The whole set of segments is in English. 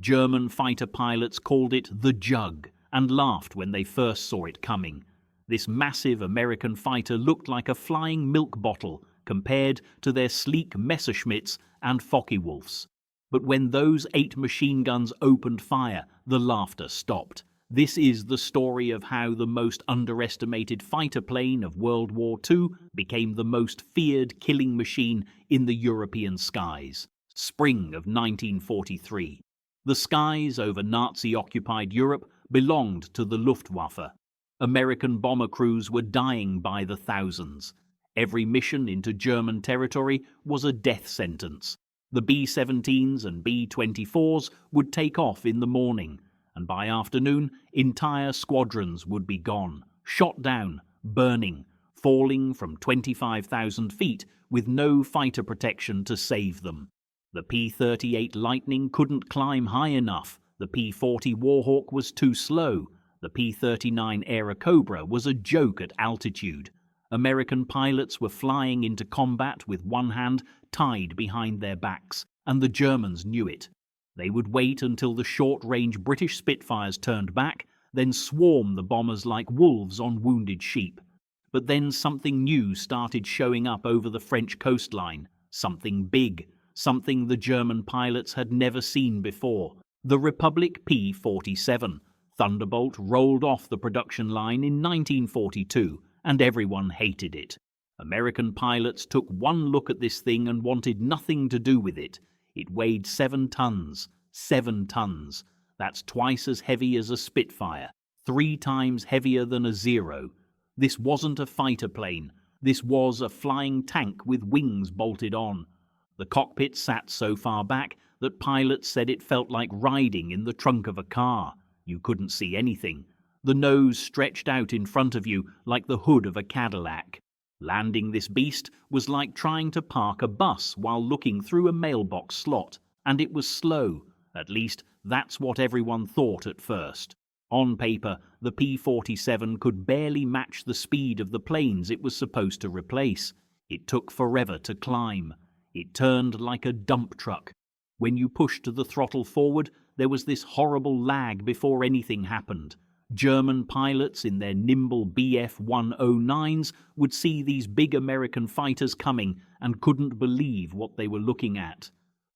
German fighter pilots called it the Jug and laughed when they first saw it coming. This massive American fighter looked like a flying milk bottle compared to their sleek Messerschmitts and Focke-Wulfs. But when those 8 machine guns opened fire, the laughter stopped. This is the story of how the most underestimated fighter plane of World War II became the most feared killing machine in the European skies. Spring of 1943. The skies over Nazi-occupied Europe belonged to the Luftwaffe. American bomber crews were dying by the thousands. Every mission into German territory was a death sentence. The B-17s and B-24s would take off in the morning, and by afternoon, entire squadrons would be gone, shot down, burning, falling from 25,000 feet with no fighter protection to save them. The P-38 Lightning couldn't climb high enough, the P-40 Warhawk was too slow, the P-39 Airacobra was a joke at altitude. American pilots were flying into combat with one hand tied behind their backs, and the Germans knew it. They would wait until the short-range British Spitfires turned back, then swarm the bombers like wolves on wounded sheep. But then something new started showing up over the French coastline, something big, something the German pilots had never seen before. The Republic P-47 Thunderbolt rolled off the production line in 1942, and everyone hated it. American pilots took one look at this thing and wanted nothing to do with it. It weighed 7 tons. 7 tons. That's twice as heavy as a Spitfire, 3 times heavier than a Zero. This wasn't a fighter plane. This was a flying tank with wings bolted on. The cockpit sat so far back that pilots said it felt like riding in the trunk of a car. You couldn't see anything. The nose stretched out in front of you like the hood of a Cadillac. Landing this beast was like trying to park a bus while looking through a mailbox slot, and it was slow. At least, that's what everyone thought at first. On paper, the P-47 could barely match the speed of the planes it was supposed to replace. It took forever to climb. It turned like a dump truck. When you pushed the throttle forward, there was this horrible lag before anything happened. German pilots in their nimble Bf-109s would see these big American fighters coming and couldn't believe what they were looking at.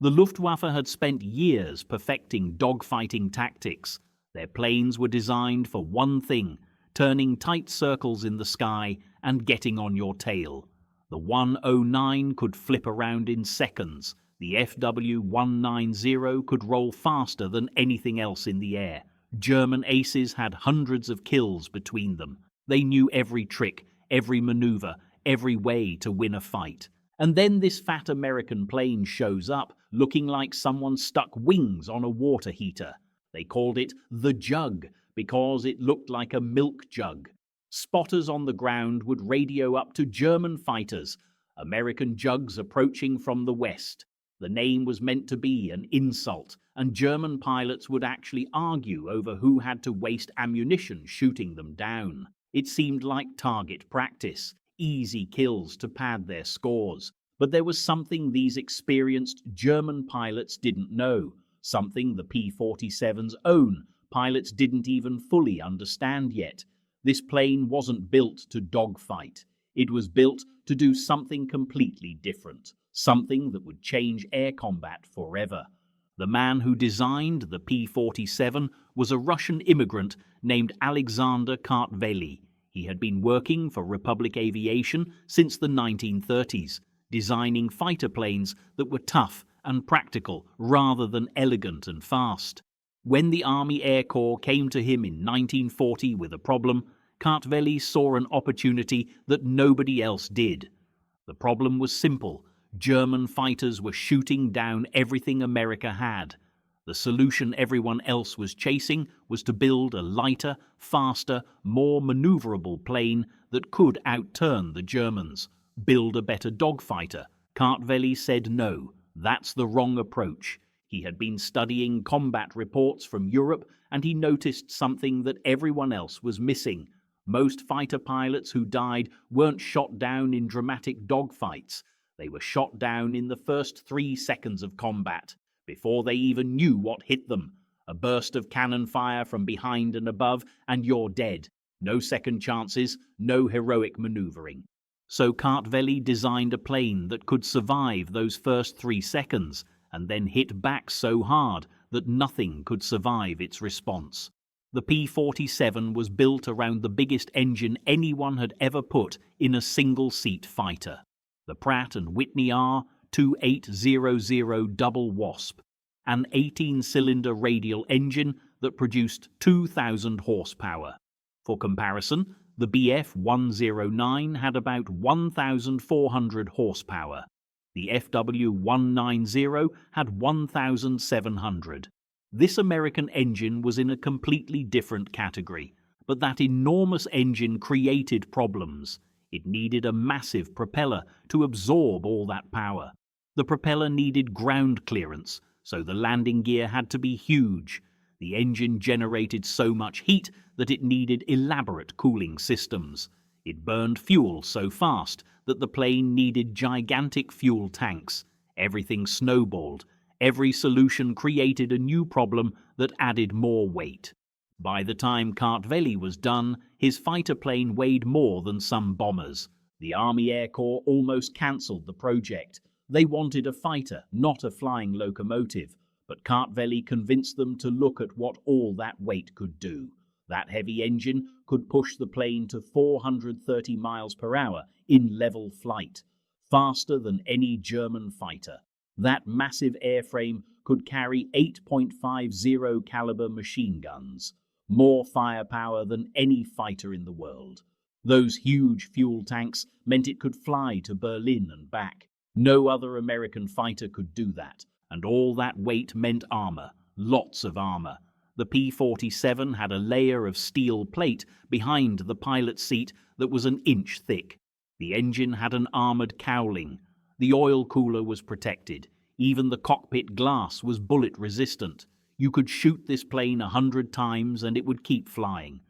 The Luftwaffe had spent years perfecting dogfighting tactics. Their planes were designed for one thing: turning tight circles in the sky and getting on your tail. The 109 could flip around in seconds. The FW-190 could roll faster than anything else in the air. German aces had hundreds of kills between them. They knew every trick, every maneuver, every way to win a fight. And then this fat American plane shows up, looking like someone stuck wings on a water heater. They called it the Jug because it looked like a milk jug. Spotters on the ground would radio up to German fighters, American jugs approaching from the west. The name was meant to be an insult, and German pilots would actually argue over who had to waste ammunition shooting them down. It seemed like target practice, easy kills to pad their scores. But there was something these experienced German pilots didn't know, something the P-47's own pilots didn't even fully understand yet. This plane wasn't built to dogfight. It was built to do something completely different, something that would change air combat forever. The man who designed the P-47 was a Russian immigrant named Alexander Kartveli. He had been working for Republic Aviation since the 1930s, designing fighter planes that were tough and practical rather than elegant and fast. When the Army Air Corps came to him in 1940 with a problem, Kartveli saw an opportunity that nobody else did. The problem was simple. German fighters were shooting down everything America had. The solution everyone else was chasing was to build a lighter, faster, more maneuverable plane that could outturn the Germans. Build a better dogfighter. Kartveli said no, that's the wrong approach. He had been studying combat reports from Europe, and he noticed something that everyone else was missing. Most fighter pilots who died weren't shot down in dramatic dogfights. They were shot down in the first 3 seconds of combat. before they even knew what hit them. A burst of cannon fire from behind and above, and you're dead. No second chances, no heroic maneuvering. So Kartveli designed a plane that could survive those first 3 seconds, and then hit back so hard that nothing could survive its response. The P-47 was built around the biggest engine anyone had ever put in a single-seat fighter, the Pratt & Whitney R2800 Double Wasp, an 18-cylinder radial engine that produced 2,000 horsepower. For comparison, the Bf-109 had about 1,400 horsepower. The FW-190 had 1,700. This American engine was in a completely different category, but that enormous engine created problems. It needed a massive propeller to absorb all that power. The propeller needed ground clearance, so the landing gear had to be huge. The engine generated so much heat that it needed elaborate cooling systems. It burned fuel so fast that the plane needed gigantic fuel tanks. Everything snowballed. Every solution created a new problem that added more weight. By the time Kartveli was done, his fighter plane weighed more than some bombers. The Army Air Corps almost cancelled the project. They wanted a fighter, not a flying locomotive, but Kartveli convinced them to look at what all that weight could do. That heavy engine could push the plane to 430 miles per hour in level flight, faster than any German fighter. That massive airframe could carry 8.50 caliber machine guns, more firepower than any fighter in the world. Those huge fuel tanks meant it could fly to Berlin and back. No other American fighter could do that, and all that weight meant armor, lots of armor. The P-47 had a layer of steel plate behind the pilot's seat that was an inch thick. The engine had an armored cowling. The oil cooler was protected. Even the cockpit glass was bullet-resistant. You could shoot this plane 100 times and it would keep flying.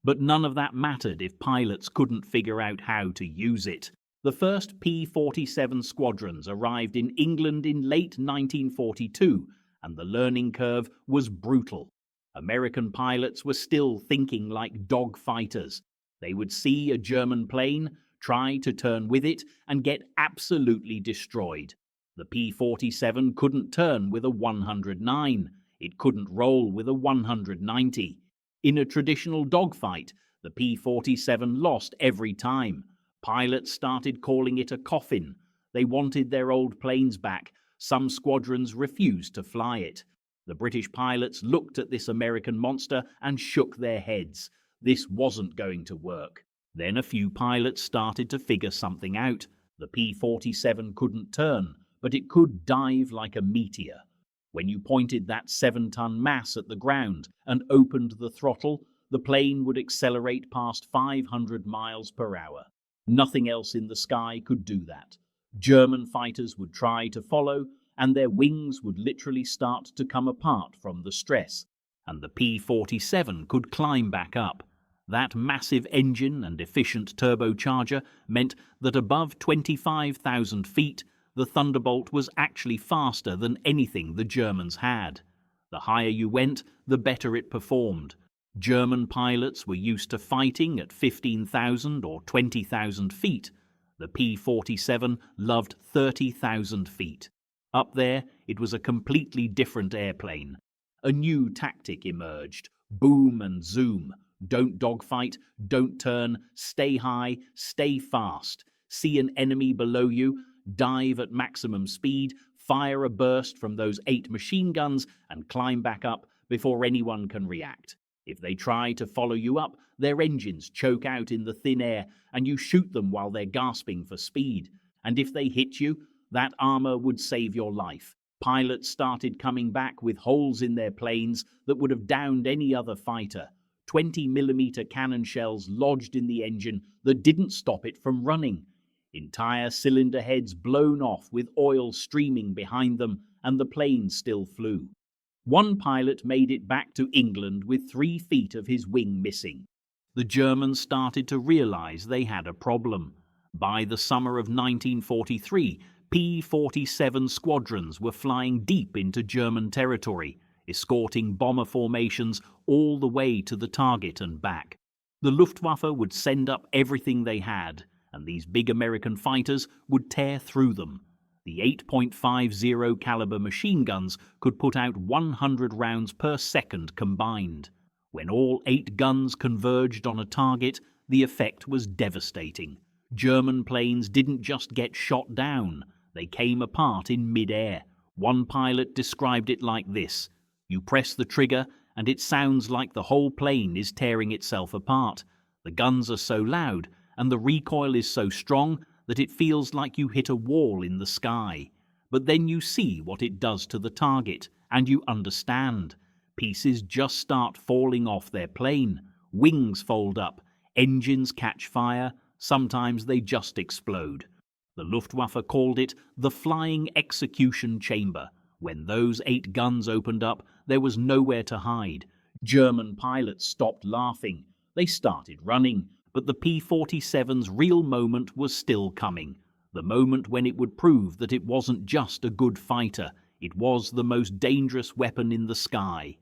But none of that mattered if pilots couldn't figure out how to use it. The first P-47 squadrons arrived in England in late 1942, and the learning curve was brutal. American pilots were still thinking like dog fighters. They would see a German plane, try to turn with it, and get absolutely destroyed. The P-47 couldn't turn with a 109. It couldn't roll with a 190. In a traditional dogfight, the P-47 lost every time. Pilots started calling it a coffin. They wanted their old planes back. Some squadrons refused to fly it. The British pilots looked at this American monster and shook their heads. This wasn't going to work. Then a few pilots started to figure something out. The P-47 couldn't turn, but it could dive like a meteor. When you pointed that 7-ton mass at the ground and opened the throttle, the plane would accelerate past 500 miles per hour. Nothing else in the sky could do that. German fighters would try to follow, and their wings would literally start to come apart from the stress, and the P-47 could climb back up. That massive engine and efficient turbocharger meant that above 25,000 feet, the Thunderbolt was actually faster than anything the Germans had. The higher you went, the better it performed. German pilots were used to fighting at 15,000 or 20,000 feet. The P-47 loved 30,000 feet. Up there, it was a completely different airplane. A new tactic emerged: boom and zoom. Don't dogfight, don't turn, stay high, stay fast. See an enemy below you, dive at maximum speed, fire a burst from those 8 machine guns, and climb back up before anyone can react. If they try to follow you up, their engines choke out in the thin air, and you shoot them while they're gasping for speed. And if they hit you, that armor would save your life. Pilots started coming back with holes in their planes that would have downed any other fighter. 20mm cannon shells lodged in the engine that didn't stop it from running. Entire cylinder heads blown off with oil streaming behind them, and the plane still flew. One pilot made it back to England with 3 feet of his wing missing. The Germans started to realize they had a problem. By the summer of 1943, P-47 squadrons were flying deep into German territory, escorting bomber formations all the way to the target and back. The Luftwaffe would send up everything they had, and these big American fighters would tear through them. The 8.50 caliber machine guns could put out 100 rounds per second combined. When all 8 guns converged on a target, the effect was devastating. German planes didn't just get shot down, they came apart in mid-air. One pilot described it like this: "You press the trigger and it sounds like the whole plane is tearing itself apart. The guns are so loud and the recoil is so strong that it feels like you hit a wall in the sky. But then you see what it does to the target and you understand. Pieces just start falling off their plane, wings fold up, engines catch fire, sometimes they just explode." The Luftwaffe called it the flying execution chamber. When those 8 guns opened up, there was nowhere to hide. German pilots stopped laughing. They started running, but the P-47's real moment was still coming. The moment when it would prove that it wasn't just a good fighter, it was the most dangerous weapon in the sky.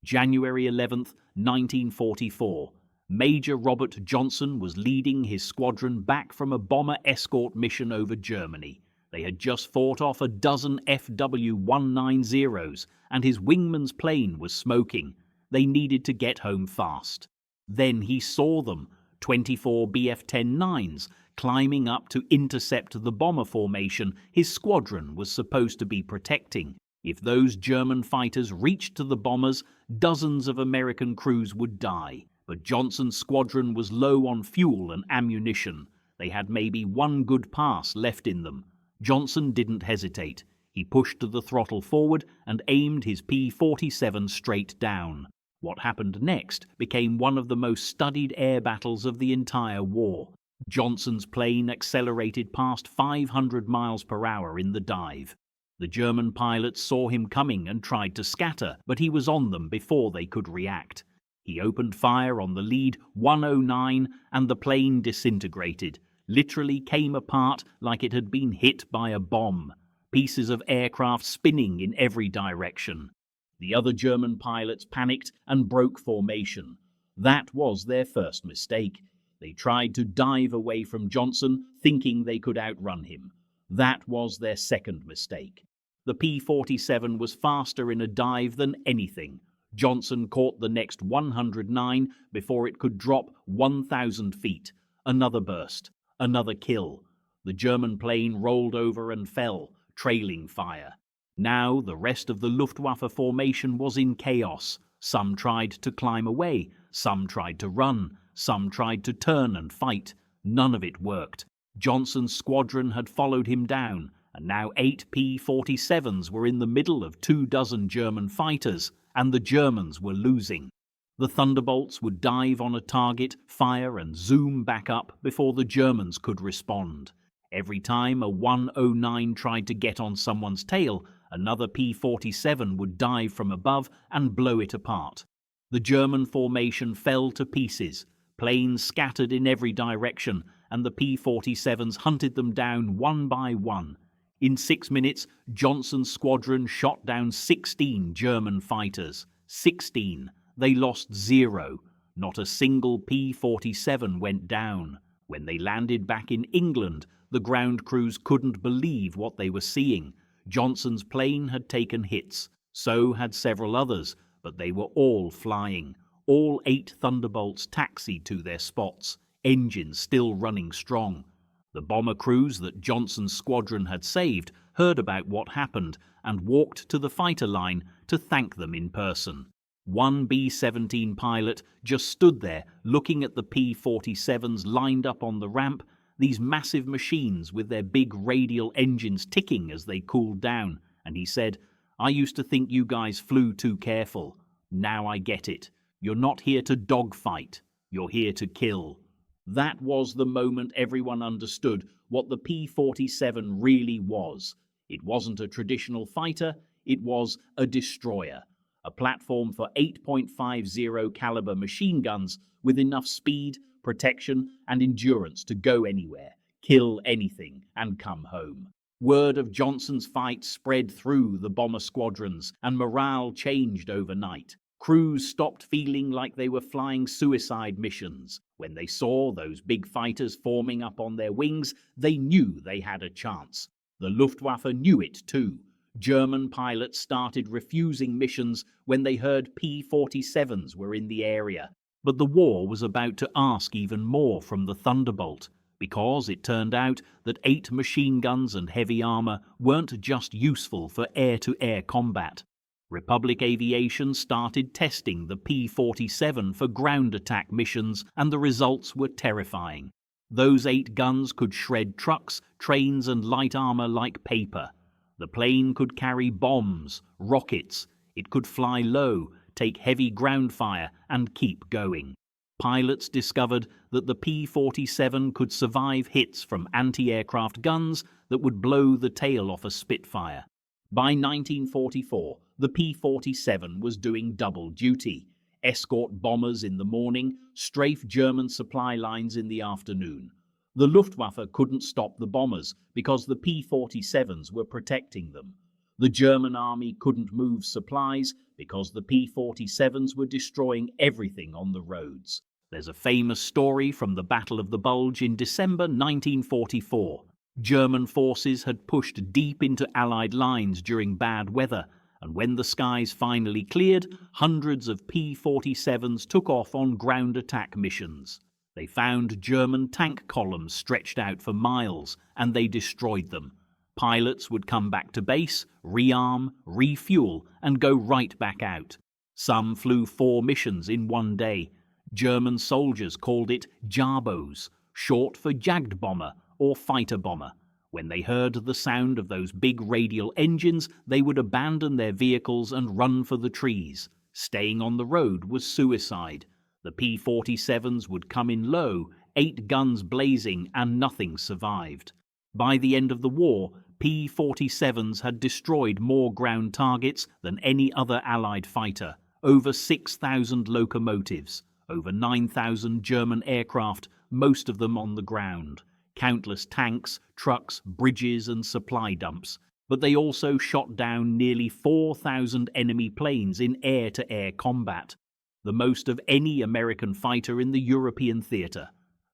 January 11th, 1944. Major Robert Johnson was leading his squadron back from a bomber escort mission over Germany. They had just fought off a dozen FW-190s, and his wingman's plane was smoking. They needed to get home fast. Then he saw them, 24 Bf-10-9s, climbing up to intercept the bomber formation his squadron was supposed to be protecting. If those German fighters reached to the bombers, dozens of American crews would die. But Johnson's squadron was low on fuel and ammunition. They had maybe one good pass left in them. Johnson didn't hesitate. He pushed the throttle forward and aimed his P-47 straight down. What happened next became one of the most studied air battles of the entire war. Johnson's plane accelerated past 500 miles per hour in the dive. The German pilots saw him coming and tried to scatter, but he was on them before they could react. He opened fire on the lead 109 and the plane disintegrated, literally came apart like it had been hit by a bomb. Pieces of aircraft spinning in every direction. The other German pilots panicked and broke formation. That was their first mistake. They tried to dive away from Johnson, thinking they could outrun him. That was their second mistake. The P-47 was faster in a dive than anything. Johnson caught the next 109 before it could drop 1,000 feet. Another burst, another kill. The German plane rolled over and fell, trailing fire. Now the rest of the Luftwaffe formation was in chaos. Some tried to climb away, some tried to run, some tried to turn and fight. None of it worked. Johnson's squadron had followed him down, and now 8 P-47s were in the middle of 24 German fighters, and the Germans were losing. The Thunderbolts would dive on a target, fire and zoom back up before the Germans could respond. Every time a 109 tried to get on someone's tail, another P-47 would dive from above and blow it apart. The German formation fell to pieces. Planes scattered in every direction, and the P-47s hunted them down one by one. In 6 minutes, Johnson's squadron shot down 16 German fighters. 16. They lost 0. Not a single P-47 went down. When they landed back in England, the ground crews couldn't believe what they were seeing. Johnson's plane had taken hits. So had several others, but they were all flying. All 8 Thunderbolts taxied to their spots, engines still running strong. The bomber crews that Johnson's squadron had saved heard about what happened and walked to the fighter line to thank them in person. One B-17 pilot just stood there looking at the P-47s lined up on the ramp, these massive machines with their big radial engines ticking as they cooled down, and he said, "I used to think you guys flew too careful. Now I get it. You're not here to dogfight. You're here to kill." That was the moment everyone understood what the P-47 really was. It wasn't a traditional fighter, it was a destroyer. A platform for 8.50 caliber machine guns with enough speed, protection, and endurance to go anywhere, kill anything, and come home. Word of Johnson's fight spread through the bomber squadrons, and morale changed overnight. Crews stopped feeling like they were flying suicide missions. When they saw those big fighters forming up on their wings, they knew they had a chance. The Luftwaffe knew it too. German pilots started refusing missions when they heard P-47s were in the area. But the war was about to ask even more from the Thunderbolt, because it turned out that 8 machine guns and heavy armor weren't just useful for air-to-air combat. Republic Aviation started testing the P-47 for ground attack missions, and the results were terrifying. Those 8 guns could shred trucks, trains, and light armor like paper. The plane could carry bombs, rockets. It could fly low, take heavy ground fire, and keep going. Pilots discovered that the P-47 could survive hits from anti-aircraft guns that would blow the tail off a Spitfire. By 1944, the P-47 was doing double duty: escort bombers in the morning, strafe German supply lines in the afternoon. The Luftwaffe couldn't stop the bombers because the P-47s were protecting them. The German army couldn't move supplies because the P-47s were destroying everything on the roads. There's a famous story from the Battle of the Bulge in December 1944. German forces had pushed deep into Allied lines during bad weather, and when the skies finally cleared, hundreds of P-47s took off on ground attack missions. They found German tank columns stretched out for miles, and they destroyed them. Pilots would come back to base, rearm, refuel, and go right back out. Some flew 4 missions in one day. German soldiers called it Jabos, short for Jagdbomber or fighter bomber. When they heard the sound of those big radial engines, they would abandon their vehicles and run for the trees. Staying on the road was suicide. The P-47s would come in low, 8 guns blazing, and nothing survived. By the end of the war, P-47s had destroyed more ground targets than any other Allied fighter. Over 6,000 locomotives, over 9,000 German aircraft, most of them on the ground, countless tanks, trucks, bridges, and supply dumps. But they also shot down nearly 4,000 enemy planes in air-to-air combat, the most of any American fighter in the European theater.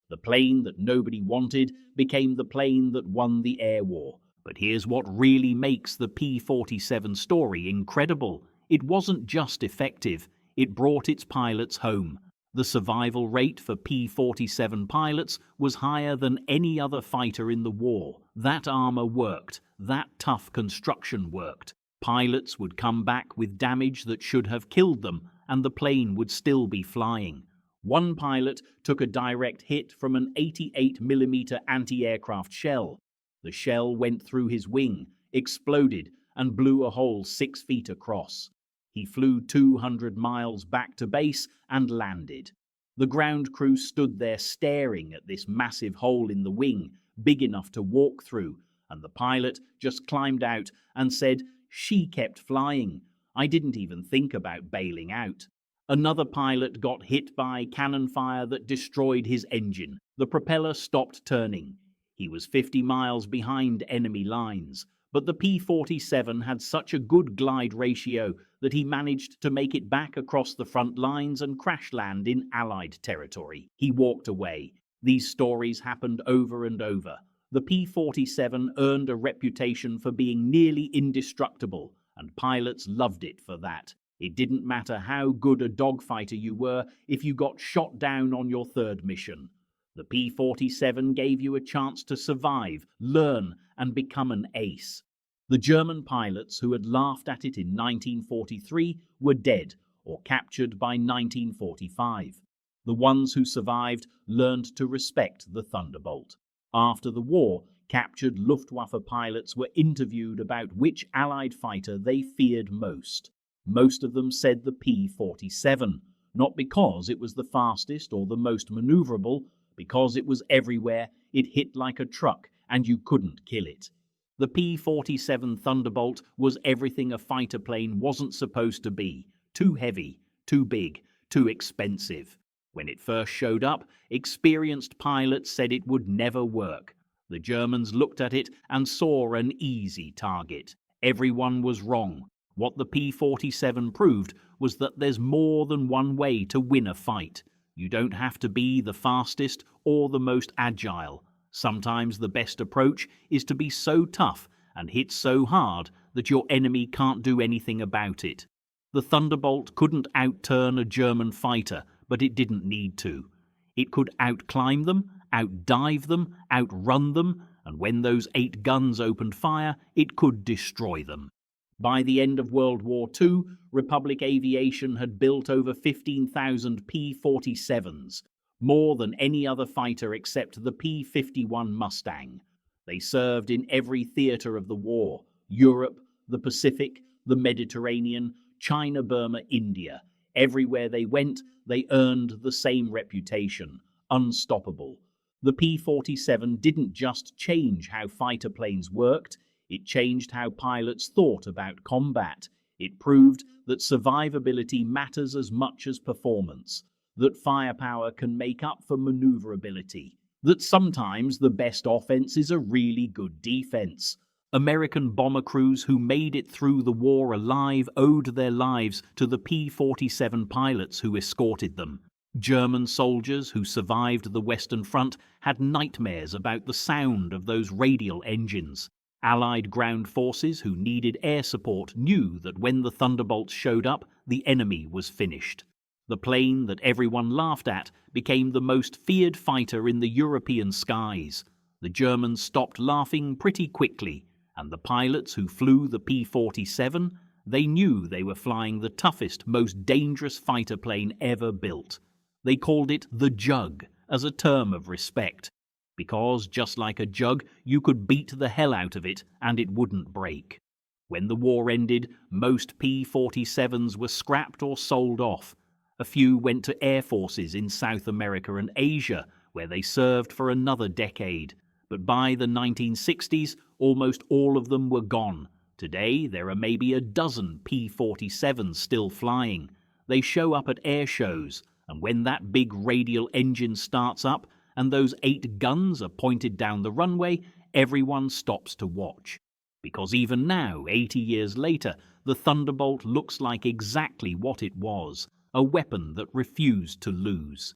The plane that nobody wanted became the plane that won the air war. But here's what really makes the P-47 story incredible. It wasn't just effective, it brought its pilots home. The survival rate for P-47 pilots was higher than any other fighter in the war. That armor worked. That tough construction worked. Pilots would come back with damage that should have killed them, and the plane would still be flying. One pilot took a direct hit from an 88mm anti-aircraft shell. The shell went through his wing, exploded, and blew a hole 6 feet across. He flew 200 miles back to base and landed. The ground crew stood there staring at this massive hole in the wing, big enough to walk through, and the pilot just climbed out and said, "She kept flying. I didn't even think about bailing out." Another pilot got hit by cannon fire that destroyed his engine. The propeller stopped turning. He was 50 miles behind enemy lines, but the P-47 had such a good glide ratio that he managed to make it back across the front lines and crash land in Allied territory. He walked away. These stories happened over and over. The P-47 earned a reputation for being nearly indestructible, and pilots loved it for that. It didn't matter how good a dogfighter you were if you got shot down on your 3rd mission. The P-47 gave you a chance to survive, learn, and become an ace. The German pilots who had laughed at it in 1943 were dead or captured by 1945. The ones who survived learned to respect the Thunderbolt. After the war, captured Luftwaffe pilots were interviewed about which Allied fighter they feared most. Most of them said the P-47, not because it was the fastest or the most maneuverable, because it was everywhere, it hit like a truck, and you couldn't kill it. The P-47 Thunderbolt was everything a fighter plane wasn't supposed to be: too heavy, too big, too expensive. When it first showed up, experienced pilots said it would never work. The Germans looked at it and saw an easy target. Everyone was wrong. What the P-47 proved was that there's more than one way to win a fight. You don't have to be the fastest or the most agile. Sometimes the best approach is to be so tough and hit so hard that your enemy can't do anything about it. The Thunderbolt couldn't outturn a German fighter, but it didn't need to. It could outclimb them, outdive them, outrun them, and when those 8 guns opened fire, it could destroy them. By the end of World War II, Republic Aviation had built over 15,000 P-47s, more than any other fighter except the P-51 Mustang. They served in every theater of the war: Europe, the Pacific, the Mediterranean, China, Burma, India. Everywhere they went, they earned the same reputation: unstoppable. The P-47 didn't just change how fighter planes worked, it changed how pilots thought about combat. It proved that survivability matters as much as performance, that firepower can make up for maneuverability, that sometimes the best offense is a really good defense. American bomber crews who made it through the war alive owed their lives to the P-47 pilots who escorted them. German soldiers who survived the Western Front had nightmares about the sound of those radial engines. Allied ground forces who needed air support knew that when the Thunderbolts showed up, the enemy was finished. The plane that everyone laughed at became the most feared fighter in the European skies. The Germans stopped laughing pretty quickly, and the pilots who flew the P-47, they knew they were flying the toughest, most dangerous fighter plane ever built. They called it the Jug as a term of respect, because just like a jug, you could beat the hell out of it and it wouldn't break. When the war ended, most P-47s were scrapped or sold off. A few went to air forces in South America and Asia, where they served for another decade. But by the 1960s, almost all of them were gone. Today, there are maybe a dozen P-47s still flying. They show up at air shows, and when that big radial engine starts up and those 8 guns are pointed down the runway, everyone stops to watch. Because even now, 80 years later, the Thunderbolt looks like exactly what it was: a weapon that refused to lose.